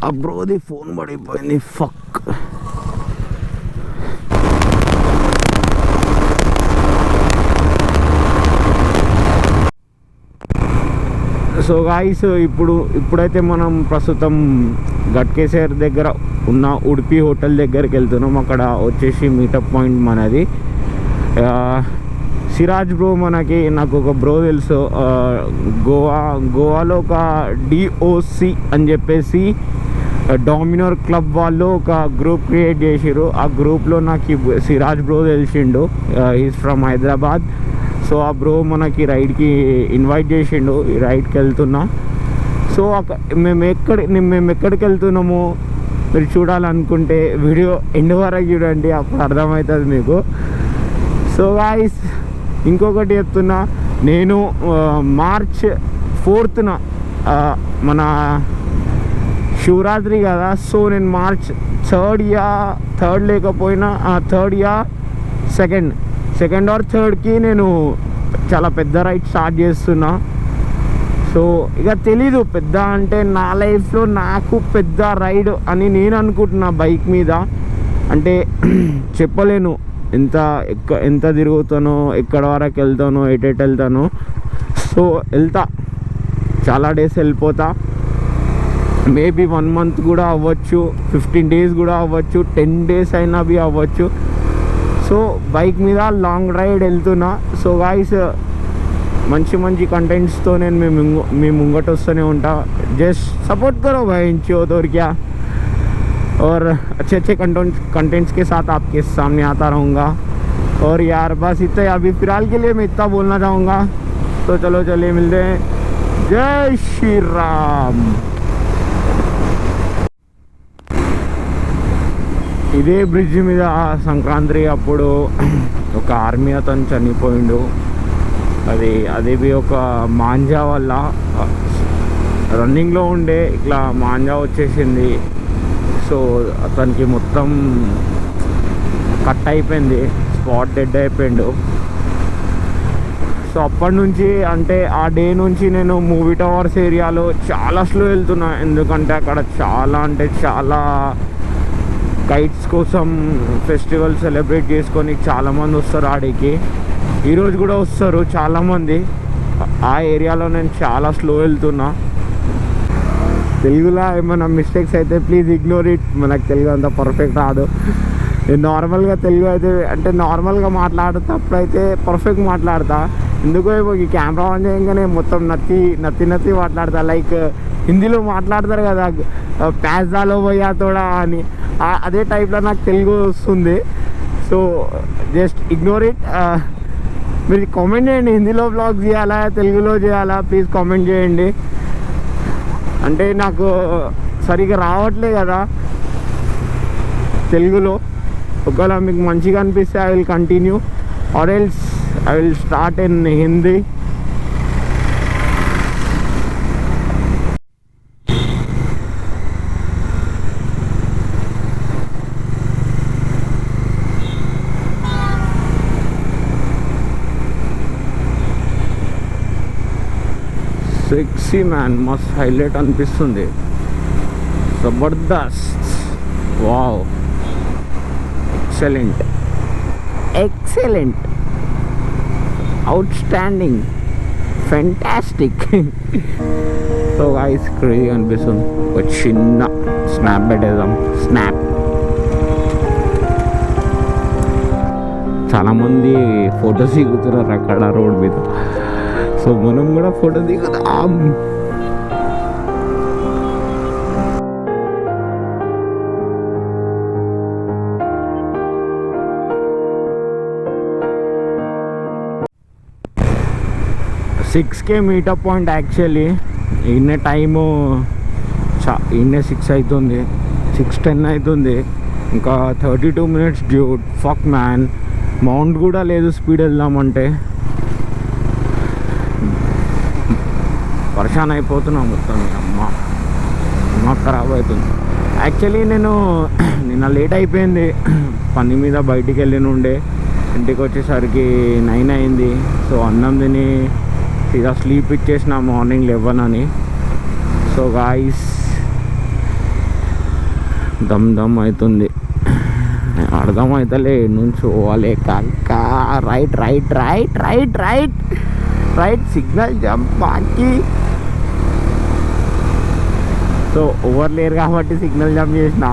ఆ బ్రోది ఫోన్ పడిపోయింది. Fuck. So guys, ఇప్పుడైతే మనం ప్రస్తుతం గట్కేసర్ దగ్గర ఉన్న ఉడిపి హోటల్ దగ్గరికి వెళ్తున్నాం. అక్కడ వచ్చేసి మీటప్ పాయింట్ మనది. సిరాజ్ బ్రో నాకు ఒక బ్రో తెలుసు. గోవాలో ఒక DOC అని చెప్పేసి డామినర్ క్లబ్ వాళ్ళు ఒక గ్రూప్ క్రియేట్ చేసిరు. ఆ గ్రూప్లో నాకు సిరాజ్ బ్రో తెలిసిండు. Is from Hyderabad. సో ఆ బ్రో మనకి రైడ్కి ఇన్వైట్ చేసిండు. ఈ రైడ్కి వెళ్తున్నా. సో మేము ఎక్కడికి వెళ్తున్నామో మీరు చూడాలనుకుంటే వీడియో ఎండ్ వరకు చూడండి, అప్పుడు అర్థమవుతుంది మీకు. సో గాయ్స్, ఇంకొకటి చెప్తున్నా, నేను మార్చ్ 4న మన శివరాత్రి కదా. సో నేను మార్చ్ 3rd లేకపోయినా 3rd సెకండ్ ఆర్ 3rdకి నేను చాలా పెద్ద రైడ్ స్టార్ట్ చేస్తున్నా. సో ఇక తెలీదు, పెద్ద అంటే నా లైఫ్లో నాకు పెద్ద రైడ్ అని నేను అనుకుంటున్నా బైక్ మీద. అంటే చెప్పలేను ఎంత తిరుగుతానో, ఎక్కడ వరకు వెళ్తానో, ఎటు వెళ్తానో. సో వెళ్తా, చాలా డేస్ వెళ్ళిపోతా. మేబీ 1 month కూడా అవ్వచ్చు, 15 days కూడా అవ్వచ్చు, 10 days అయినా బి అవ్వచ్చు. సో బైక్ మీద లాంగ్ రైడ్ వెళ్తున్నా. సో గాయ్స్, మంచి కంటెంట్స్తో నేను మీ ముంగట వస్తూనే ఉంటా. జస్ట్ సపోర్ట్ करो भाई, इंचो तो क्या, और अच्छे कंटेंट्स के साथ आपके सामने आता रहूँगा. और यार बस इतना, अभी फ़िलहाल के लिए मैं इतना बोलना चाहूँगा. तो चलो चलिए मिलते हैं. जय श्री राम. ఇదే బ్రిడ్జ్ మీద సంక్రాంతి అప్పుడు ఒక ఆర్మీ అతను చనిపోయిండు. అది ఒక మాంజా వల్ల రన్నింగ్లో ఉండే ఇట్లా మాంజా వచ్చేసింది. సో అతనికి మొత్తం కట్ అయిపోయింది, స్పాట్ డెడ్ అయిపోయిండు. సో అప్పటి నుంచి, అంటే ఆ డే నుంచి నేను మూవీ టవర్స్ ఏరియాలో చాలా స్లో వెళ్తున్నా. ఎందుకంటే అక్కడ చాలా కైట్స్ కోసం ఫెస్టివల్ సెలబ్రేట్ చేసుకొని చాలామంది వస్తారు ఆడికి. ఈరోజు కూడా వస్తారు చాలామంది. ఆ ఏరియాలో నేను చాలా స్లో వెళ్తున్నా. తెలుగులో ఏమైనా మిస్టేక్స్ అయితే ప్లీజ్ ఇగ్నోర్ ఇట్. మనకు తెలుగు అంత పర్ఫెక్ట్ రాదు. నేను నార్మల్గా తెలుగు అయితే, అంటే నార్మల్గా మాట్లాడేటప్పుడు అయితే పర్ఫెక్ట్ మాట్లాడతా. ఎందుకో ఈ కెమెరా ఆన్ చేయగానే మొత్తం నత్తి మాట్లాడతా. లైక్ హిందీలో మాట్లాడతారు కదా, ప్యాజాలో పోయా తోడా అని, అదే టైప్లో నాకు తెలుగు వస్తుంది. So just ignore it. మీరు కామెంట్ చేయండి, హిందీలో బ్లాగ్ చేయాలా తెలుగులో చేయాలా, ప్లీజ్ కామెంట్ చేయండి. అంటే నాకు సరిగ్గా రావట్లే కదా తెలుగులో. ఒకవేళ మీకు మంచిగా అనిపిస్తే I will continue, or else I will start in Hindi. Sexy man, మస్త్ హైలైట్ అనిపిస్తుంది. Jabardasth, wow, excellent, outstanding, fantastic. So guys, crazy అనిపిస్తుంది. ఒక చిన్న స్నాప్ పెట్టేద్దాం. స్నాప్. చాలామంది ఫొటోస్ దిగుతున్నారు అక్కడ రోడ్ మీద. సో మనం కూడా ఫోటో దిగుదాం. సిక్స్కే మీటప్ పాయింట్. యాక్చువల్లీ ఈయన టైము ఈయన 6 అవుతుంది, 6:10 అవుతుంది. ఇంకా 32 minutes dude. Fuck man, mount కూడా లేదు స్పీడ్ వెళ్దామంటే. వర్షాన్ని అయిపోతున్నా మొత్తం. అమ్మ ఖరాబ్ అవుతుంది. యాక్చువల్లీ నిన్న లేట్ అయిపోయింది. పని మీద బయటికి వెళ్ళినుండే, ఇంటికి వచ్చేసరికి 9 అయింది. సో అన్నం తిని సీదా స్లీప్ ఇచ్చేసిన మార్నింగ్ 11 అని. సో గాయ్స్, దమ్ దమ్ అవుతుంది, అర్థమవుతలే నుంచి పోవాలి. కాకా right right right right right right signal jump బాకి. సో ఓవర్ లేరు కాబట్టి సిగ్నల్ జంప్ చేసిన.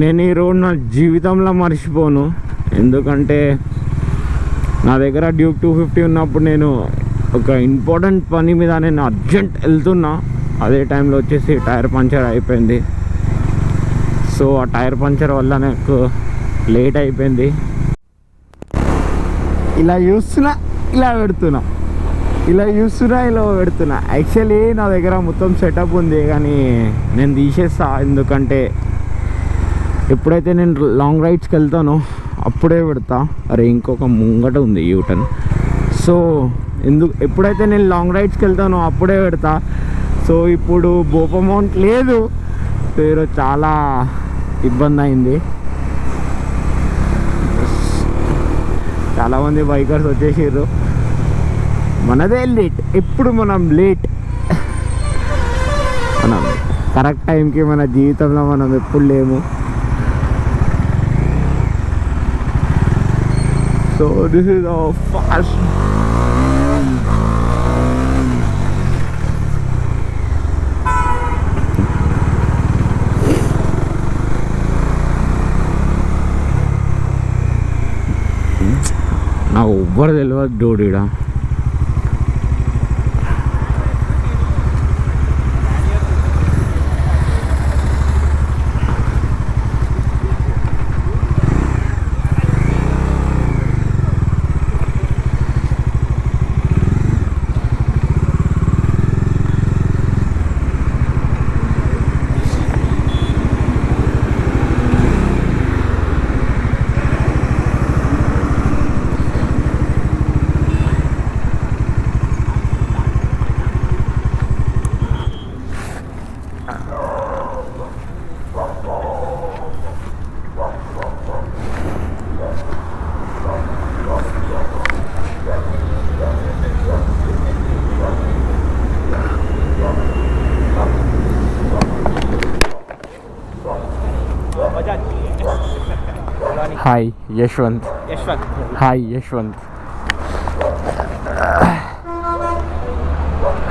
నేను ఈ రోడ్ నా జీవితంలో మర్చిపోను. ఎందుకంటే నా దగ్గర డ్యూక్ 250 ఉన్నప్పుడు నేను ఒక ఇంపార్టెంట్ పని మీద నేను అర్జెంట్ వెళ్తున్నా. అదే టైంలో వచ్చేసి టైర్ పంచర్ అయిపోయింది. సో ఆ టైర్ పంచర్ వల్ల నాకు లేట్ అయిపోయింది. ఇలా చూస్తున్నా ఇలా పెడుతున్నా, ఇలా చూస్తున్నా ఇలా పెడుతున్నా. యాక్చువల్లీ నా దగ్గర మొత్తం సెటప్ ఉంది కానీ నేను తీసేస్తా. ఎందుకంటే ఎప్పుడైతే నేను లాంగ్ రైడ్స్కి వెళ్తానో అప్పుడే పెడతా. అరే ఇంకొక ముంగట ఉంది యూటర్న్. సో ఎప్పుడైతే నేను లాంగ్ రైడ్స్కి వెళ్తానో అప్పుడే పెడతా. సో ఇప్పుడు బోప్ అమౌంట్ లేదు, పేరు చాలా ఇబ్బంది అయింది. చాలామంది బైకర్స్ వచ్చేసారు. మనదే లేట్, ఎప్పుడు మనం లేట్. మనం కరెక్ట్ టైంకి మన జీవితంలో మనం ఎప్పుడు లేము. So this is fast. నాకు ఎవ్వరు తెలియదు డోడీడా. Hi, Yashwant. Yashwant. Hi, Yashwant.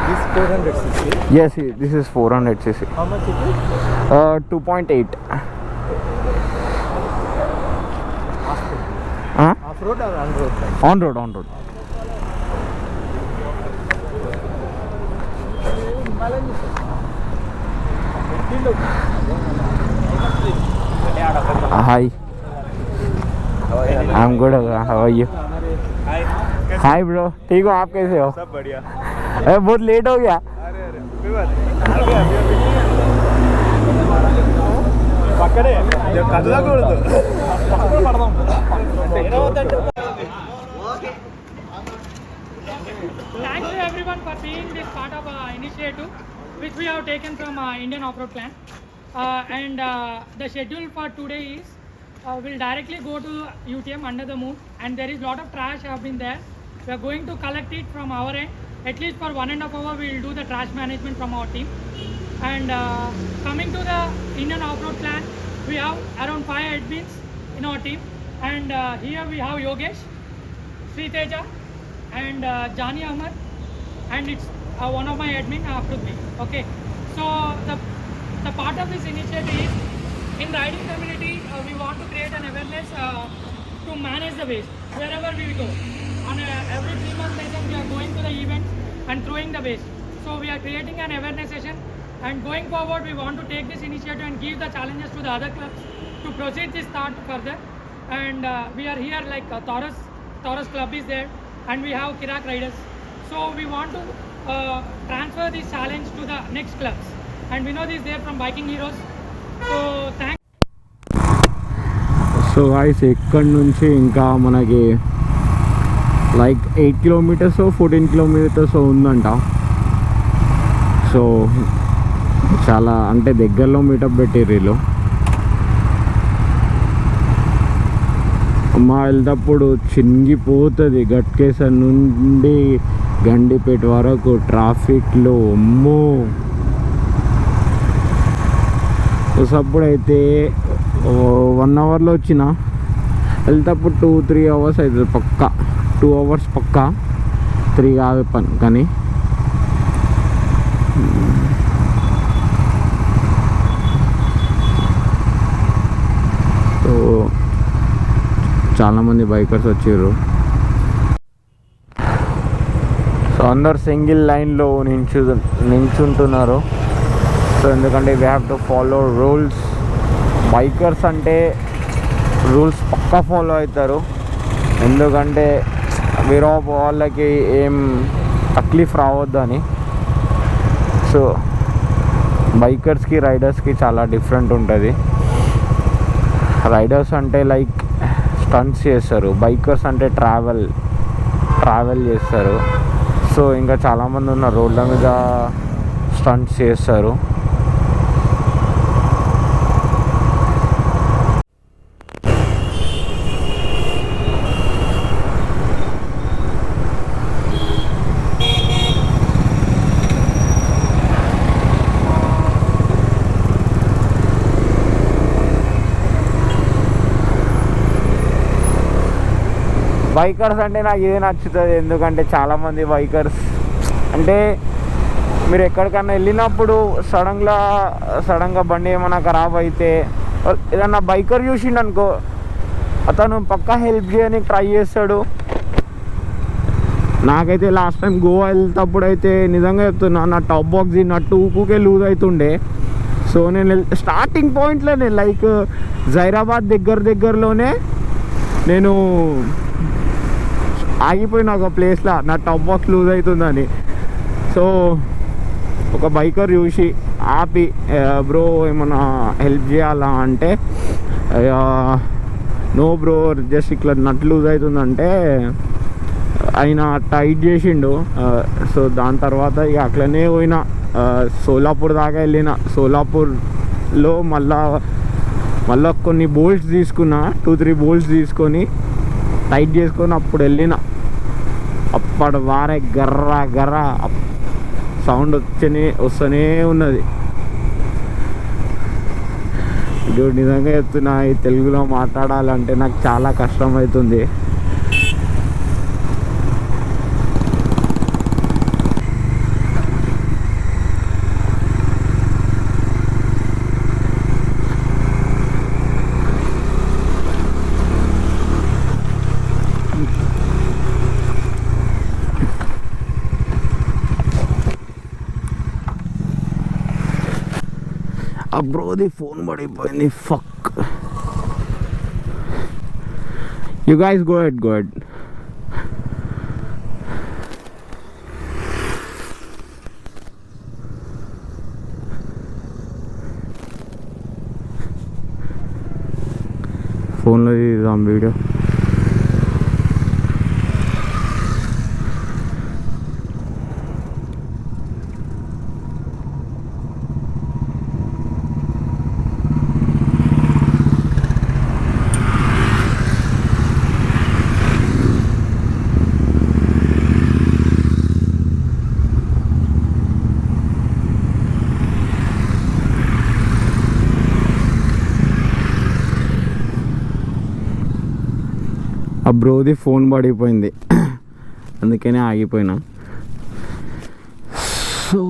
This 400cc. Yes, this is 400cc. How much it is? 2.8. Off road or on road? On road, on road. Hi. I'm good. How are you? Hi. Hi bro. ठीक हो, आप कैसे हो? सब बढ़िया. अरे बहुत late हो गया. अरे कोई बात नहीं. పక్కనే కదలా కూడదు. Thanks to everyone for being this part of initiative which we have taken from Indian Off-Road Plan. The schedule for today is we'll directly go to UTM under the moon, and there is lot of trash have been there. We are going to collect it from our end. At least for 1.5 hours we will do the trash management from our team. And coming to the Indian Off-Road Plan, we have around 5 admins in our team, and here we have Yogesh, Sri Teja, and Jani Ahmad, and it's one of my admin, Prithvi. Okay, so the part of this initiative is in riding community. We want to create an awareness to manage the waste wherever we go. On every 3 month session, we are going to the event and throwing the waste. So we are creating an awareness session, and going forward, we want to take this initiative and give the challenges to the other clubs to proceed this thought further. And we are here like Taurus Club is there, and we have Kirak Riders. So we want to transfer this challenge to the next clubs. And Vinod is there from Biking Heroes. So thanks. So guys ఇక్కడ నుంచి ఇంకా మనకి like 8 kilometres 14 kilometres ఉందంట. So చాలా అంటే దగ్గరలో meetup పెట్టిర్రు వీళ్ళు. మా వెళ్తప్పుడు చినిగిపోతుంది. గట్కేసర్ నుండి గండిపేట వరకు ట్రాఫిక్లో అమ్మో. సప్పుడైతే 1 అవర్లో వచ్చిన, వెళ్తేప్పుడు 2-3 అవర్స్ అవుతుంది పక్కా. 2 అవర్స్ పక్కా, 3 కాదు కానీ. సో చాలామంది బైకర్స్ వచ్చారు. సో అందరు సింగిల్ లైన్లో నించుంటున్నారు. సో ఎందుకంటే we have to follow rules. Bikers అంటే రూల్స్ పక్కా ఫాలో అవుతారు. ఎందుకంటే వేరే వాళ్ళకి ఏం తక్లీఫ్ రావద్దని. సో బైకర్స్కి రైడర్స్కి చాలా డిఫరెంట్ ఉంటుంది. రైడర్స్ అంటే లైక్ స్టంట్స్ చేస్తారు, బైకర్స్ అంటే ట్రావెల్ చేస్తారు. సో ఇంకా చాలామంది ఉన్నారు రోడ్ల మీద స్టంట్స్ చేస్తారు. బైకర్స్ అంటే నాకు ఇదే నచ్చుతుంది. ఎందుకంటే చాలామంది బైకర్స్ అంటే మీరు ఎక్కడికన్నా వెళ్ళినప్పుడు సడన్గా బండి ఏమైనా ఖరాబ్ అయితే ఏదన్నా బైకర్ చూసిండు అనుకో, అతను పక్కా హెల్ప్ చేయడానికి ట్రై చేస్తాడు. నాకైతే లాస్ట్ టైం గోవా వెళ్తేప్పుడు అయితే నిజంగా చెప్తున్నా, నా టాప్ బాక్స్ నట్టు ఊకే లూజ్ అవుతుండే. సో నేను స్టార్టింగ్ పాయింట్లోనే లైక్ జైరాబాద్ దగ్గరలోనే నేను ఆగిపోయిన ఒక ప్లేస్లో నా టాప్ బాక్స్ లూజ్ అవుతుందని. సో ఒక బైకర్ చూసి ఆపి, బ్రో ఏమన్నా హెల్ప్ చేయాలా అంటే, నో బ్రో జస్ట్ ఇట్లా నట్ లూజ్ అవుతుందంటే ఆయన టైట్ చేసిండు. సో దాని తర్వాత ఇక అట్లనే పోయినా, సోలాపూర్ దాకా వెళ్ళిన. సోలాపూర్లో మళ్ళా కొన్ని బోల్ట్స్ తీసుకున్నా, 2-3 బోల్ట్స్ తీసుకొని టైట్ చేసుకొని అప్పుడు వెళ్ళిన. అప్పటి వారే గర్ర సౌండ్ వస్తూనే ఉన్నది. ఇప్పుడు నిజంగా చెప్తున్నా, ఈ తెలుగులో మాట్లాడాలంటే నాకు చాలా కష్టం అవుతుంది. బ్రోది ఫోన్ పడిపోయింది. Fuck. You guys go ahead. ఫోన్లో తీద్దాం వీడియో. ఆ బ్రోది ఫోన్ పడిపోయింది, అందుకనే ఆగిపోయినా. సో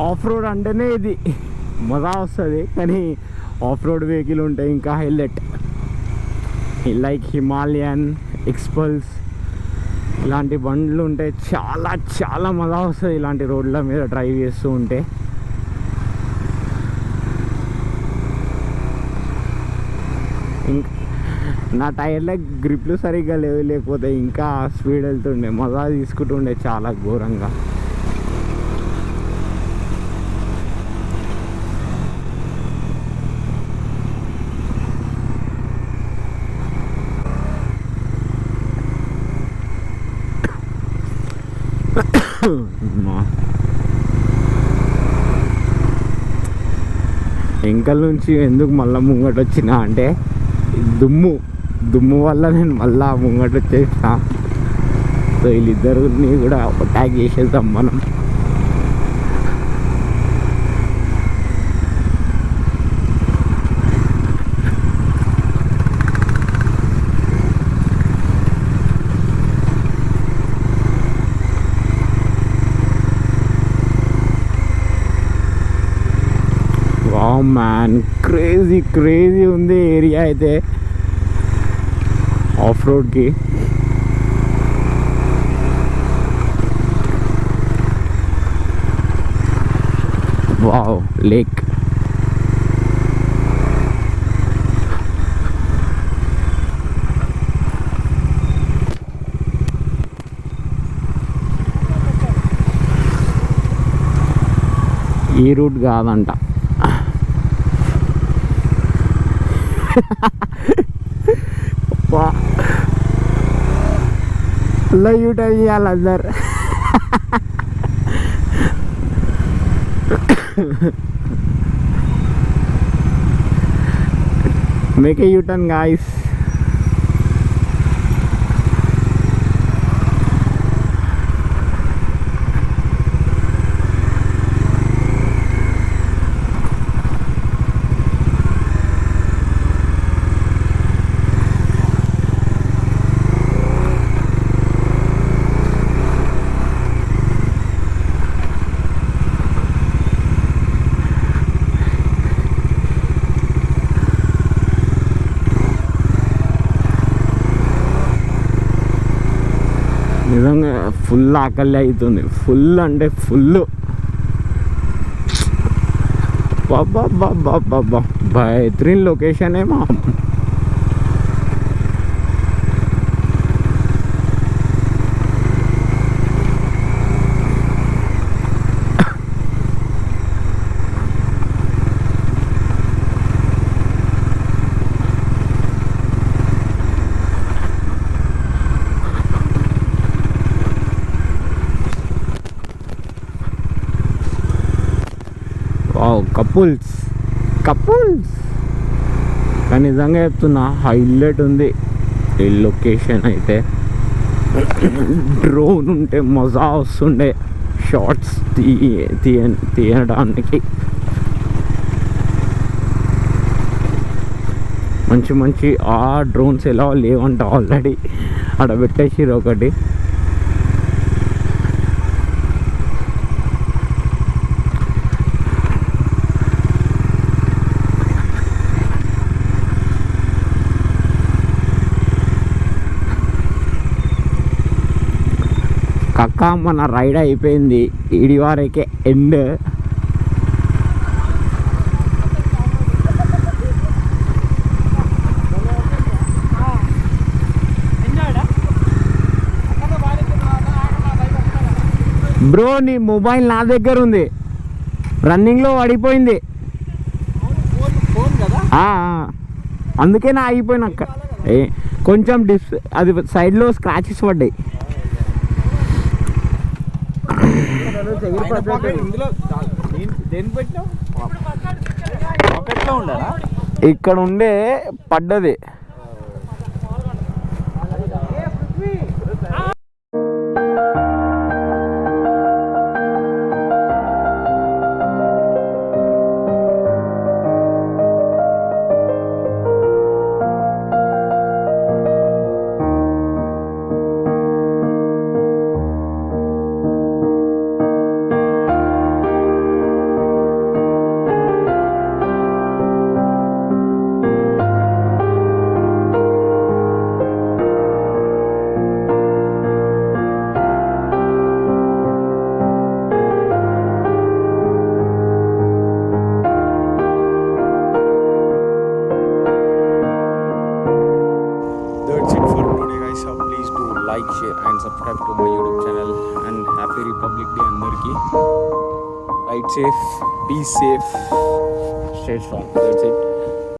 ఆఫ్ రోడ్ అంటేనే ఇది మజా వస్తుంది. కానీ ఆఫ్ రోడ్ వెహికల్ ఉంటాయి ఇంకా హైలైట్, లైక్ హిమాలయన్, ఎక్స్పల్స్ ఇలాంటి బండ్లు ఉంటే చాలా చాలా మజా వస్తుంది ఇలాంటి రోడ్ల మీద డ్రైవ్ చేస్తూ ఉంటే. ఇంకా నా టైర్లో గ్రిప్లు సరిగ్గా లేవు, లేకపోతే ఇంకా స్పీడ్ వెళ్తుండే, మజా తీసుకుంటుండే చాలా ఘోరంగా. వెంకల్ నుంచి ఎందుకు మళ్ళీ ముంగట వచ్చినా అంటే దుమ్ము వల్ల నేను మళ్ళా ముంగట వచ్చేసిన. సో వీళ్ళిద్దరిని కూడా అటాక్ చేసేద్దాం మనం. వావ్ మ్యాన్, క్రేజీ ఉంది ఏరియా అయితే ఆఫ్ రోడ్కి. వావ్ లేక్, ఈ రూట్ కాదంట. అలా యూటర్న్ చేయాలి అందరు. Make a U turn guys. నిజంగా ఫుల్ ఆకలి అవుతుంది, ఫుల్ అంటే ఫుల్. బాబా బెహతరీన్ లొకేషన్ ఏమో. కపుల్స్ కానీ నిజంగా చెప్తున్నా హైలైట్ ఉంది ఈ లొకేషన్ అయితే. డ్రోన్ ఉంటే మజా వస్తుండే షార్ట్స్ తీయడానికి. మంచి ఆ డ్రోన్స్ ఎలా లేవంట, ఆల్రెడీ అక్కడ పెట్టేసిరు ఒకటి. కక్క మన రైడ్ అయిపోయింది, ఇడి వరకే ఎండ్. బ్రో నీ మొబైల్ నా దగ్గర ఉంది, రన్నింగ్లో పడిపోయింది. అందుకే నా ఆగిపోయినాక కొంచెం అది సైడ్లో స్క్రాచెస్ పడ్డాయి. ఇక్కడ ఉండే పడ్డది. Like share and subscribe to my YouTube channel and happy republic day అందరికీ. Ride safe, be safe, stay strong. That's it.